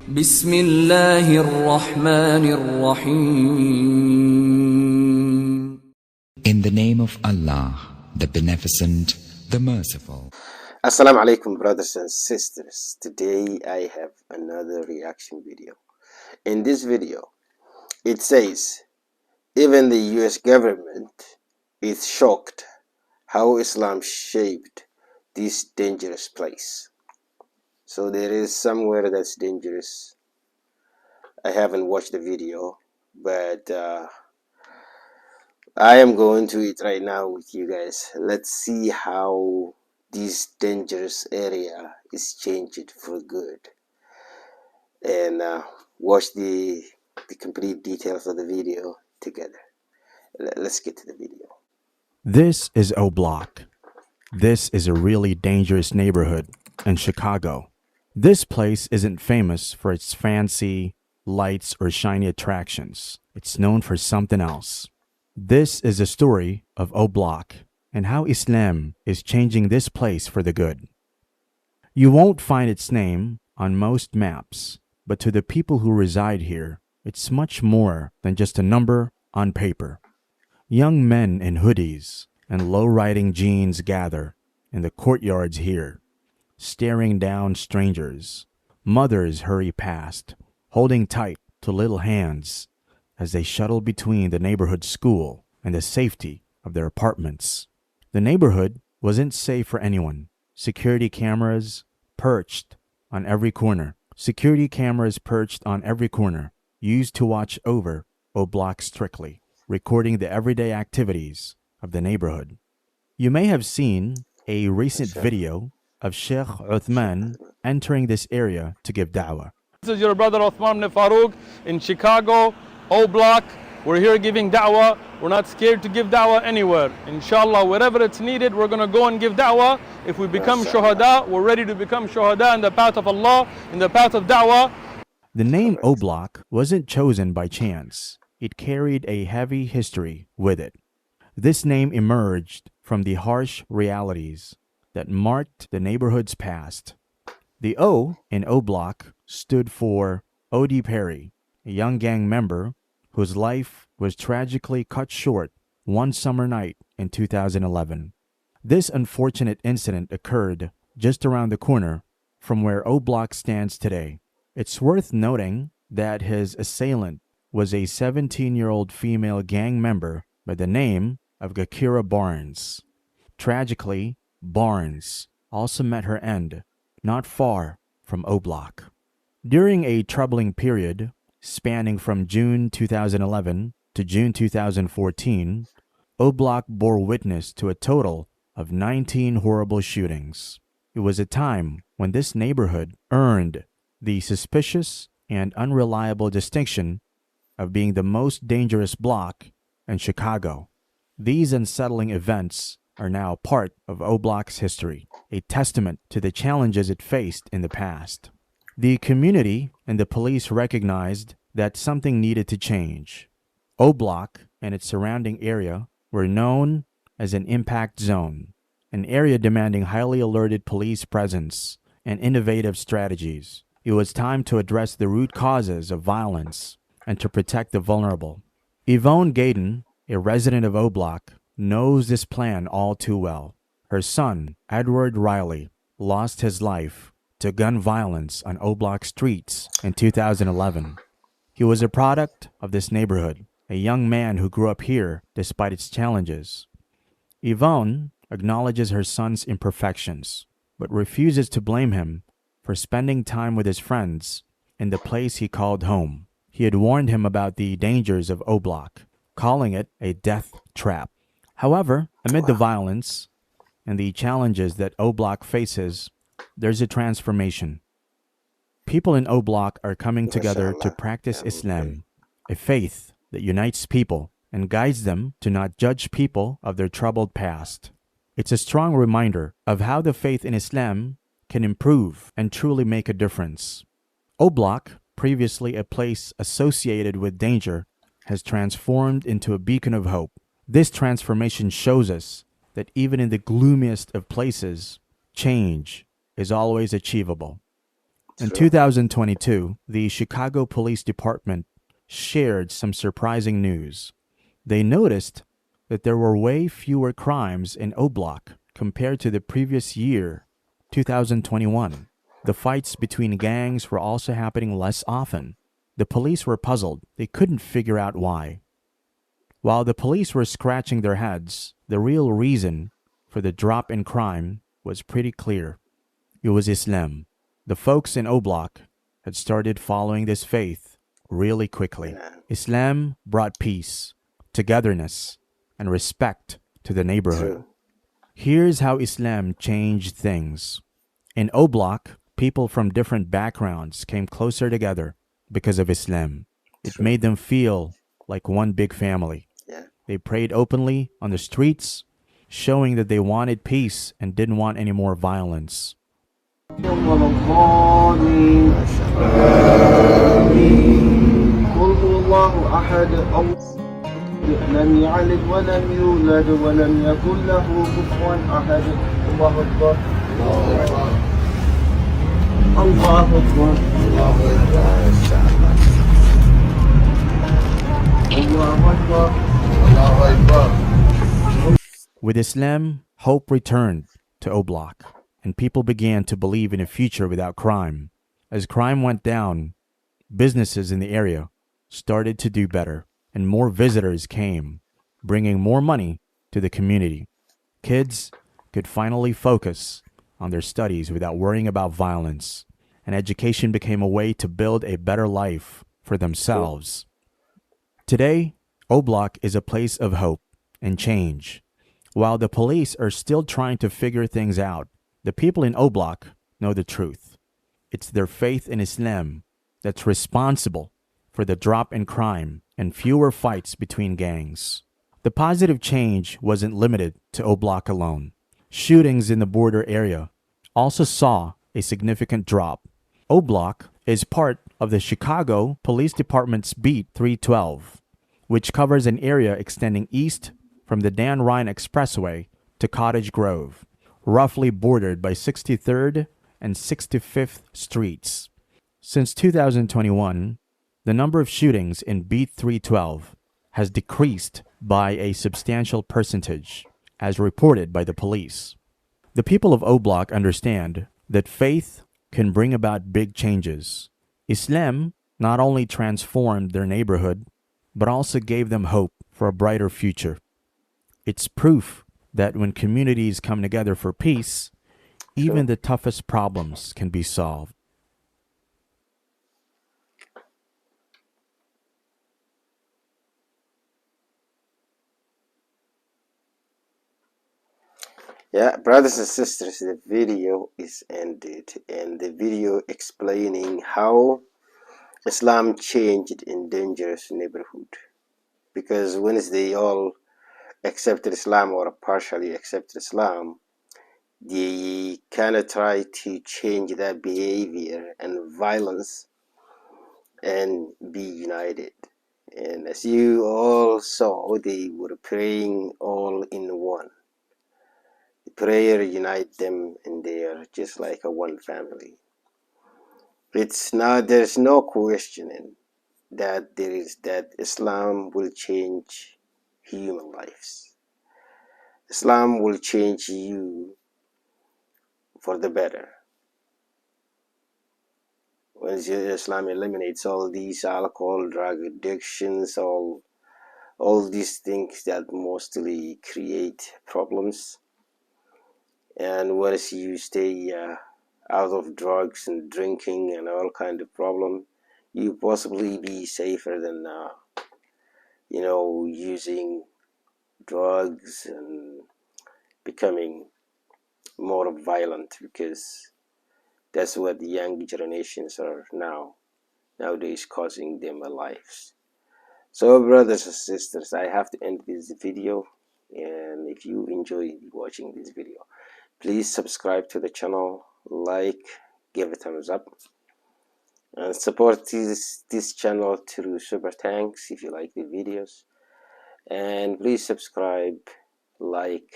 بسم الله الرحمن الرحيم. In the name of Allah, the Beneficent, the Merciful. Assalamu alaikum, brothers and sisters. Today I have another reaction video. In this video, it says, even the US government is shocked how Islam shaped this dangerous place. So there is somewhere that's dangerous. I haven't watched the video, but I am going to it right now with you guys. Let's see how this dangerous area is changed for good, and watch the complete details of the video together. Let's get to the video. This is o.block. This is a really dangerous neighborhood in Chicago. This place isn't famous for its fancy lights or shiny attractions. It's known for something else. This is a story of o.block and how Islam is changing this place for the good. You won't find its name on most maps, but to the people who reside here, it's much more than just a number on paper. Young men in hoodies and low-riding jeans gather in the courtyards here, staring down strangers. Mothers hurry past, holding tight to little hands as they shuttle between the neighborhood school and the safety of their apartments. The neighborhood wasn't safe for anyone. Security cameras perched on every corner. Used to watch over o.block strictly, recording the everyday activities of the neighborhood. You may have seen a recent video of Sheikh Uthman entering this area to give da'wah. This is your brother Uthman ibn Farouk in Chicago, o.block. We're here giving da'wah. We're not scared to give da'wah anywhere. Inshallah, wherever it's needed, we're going to go and give da'wah. If we become shuhada, we're ready to become shuhada in the path of Allah, in the path of da'wah. The name o.block wasn't chosen by chance. It carried a heavy history with it. This name emerged from the harsh realities that marked the neighborhood's past. The O in o.block stood for O.D. Perry, a young gang member whose life was tragically cut short one summer night in 2011. This unfortunate incident occurred just around the corner from where o.block stands today. It's worth noting that his assailant was a 17-year-old female gang member by the name of Gakira Barnes. Tragically, Barnes also met her end not far from o.block. During a troubling period spanning from June 2011 to June 2014, o.block bore witness to a total of 19 horrible shootings. It was a time when this neighborhood earned the suspicious and unreliable distinction of being the most dangerous block in Chicago. These unsettling events are now part of o.block's history, a testament to the challenges it faced in the past. The community and the police recognized that something needed to change. o.block and its surrounding area were known as an impact zone, an area demanding highly alerted police presence and innovative strategies. It was time to address the root causes of violence and to protect the vulnerable. Yvonne Gaydon, a resident of o.block, knows this plan all too well. Her son, Edward Riley, lost his life to gun violence on o.block streets in 2011. He was a product of this neighborhood, a young man who grew up here despite its challenges. Yvonne acknowledges her son's imperfections, but refuses to blame him for spending time with his friends in the place he called home. He had warned him about the dangers of o.block, calling it a death trap. However, amid the violence and the challenges that o.block faces, there's a transformation. People in o.block are coming together to practice Islam, a faith that unites people and guides them to not judge people of their troubled past. It's a strong reminder of how the faith in Islam can improve and truly make a difference. o.block, previously a place associated with danger, has transformed into a beacon of hope. This transformation shows us that even in the gloomiest of places, change is always achievable. In True. 2022, the Chicago Police Department shared some surprising news. They noticed that there were way fewer crimes in O.block compared to the previous year, 2021. The fights between gangs were also happening less often. The police were puzzled. They couldn't figure out why. While the police were scratching their heads, the real reason for the drop in crime was pretty clear. It was Islam. The folks in O.block had started following this faith really quickly. Yeah. Islam brought peace, togetherness, and respect to the neighborhood. True. Here's how Islam changed things. In O.block, people from different backgrounds came closer together because of Islam. It True. made them feel like one big family. Yeah. They prayed openly on the streets, showing that they wanted peace and didn't want any more violence. ولا الضالين قل هو الله أحد لم يلد ولم يولد ولم يكن له كفوا أحد الله أكبر الله أكبر الله أكبر. With Islam, hope returned to O.block, and people began to believe in a future without crime. As crime went down, businesses in the area started to do better, and more visitors came, bringing more money to the community. Kids could finally focus on their studies without worrying about violence, and education became a way to build a better life for themselves. Today, O.block is a place of hope and change. While the police are still trying to figure things out, the people in O.block know the truth. It's their faith in Islam that's responsible for the drop in crime and fewer fights between gangs. The positive change wasn't limited to O.block alone. Shootings in the border area also saw a significant drop. O.block is part of the Chicago Police Department's Beat 312, which covers an area extending east from the Dan Ryan Expressway to Cottage Grove, roughly bordered by 63rd and 65th Streets. Since 2021, the number of shootings in Beat 312 has decreased by a substantial percentage, as reported by the police. The people of O.block understand that faith can bring about big changes. Islam not only transformed their neighborhood, but also gave them hope for a brighter future. It's proof that when communities come together for peace, even the toughest problems can be solved. Yeah, brothers and sisters, the video is ended, and the video explaining how Islam changed in dangerous neighborhood. Because once they all accepted Islam or partially accepted Islam, they kind of try to change that behavior and violence and be united. And as you all saw, they were praying all in one. The prayer unite them, and they are just like a one family. There's no questioning that Islam will change human lives. Islam will change you for the better. Once Islam eliminates all these alcohol, drug addictions, all these things that mostly create problems, and once you stay out of drugs and drinking and all kind of problem, you possibly be safer than using drugs and becoming more violent, because that's what the young generations are nowadays causing them lives. So brothers and sisters, I have to end this video, and if you enjoy watching this video, please subscribe to the channel, like, give a thumbs up, and support this channel through super thanks if you like the videos. And please subscribe, like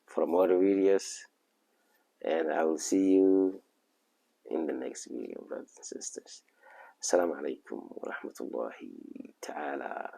for more videos, and I will see you in the next video, brothers and sisters. Assalamu alaikum wa rahmatullahi ta'ala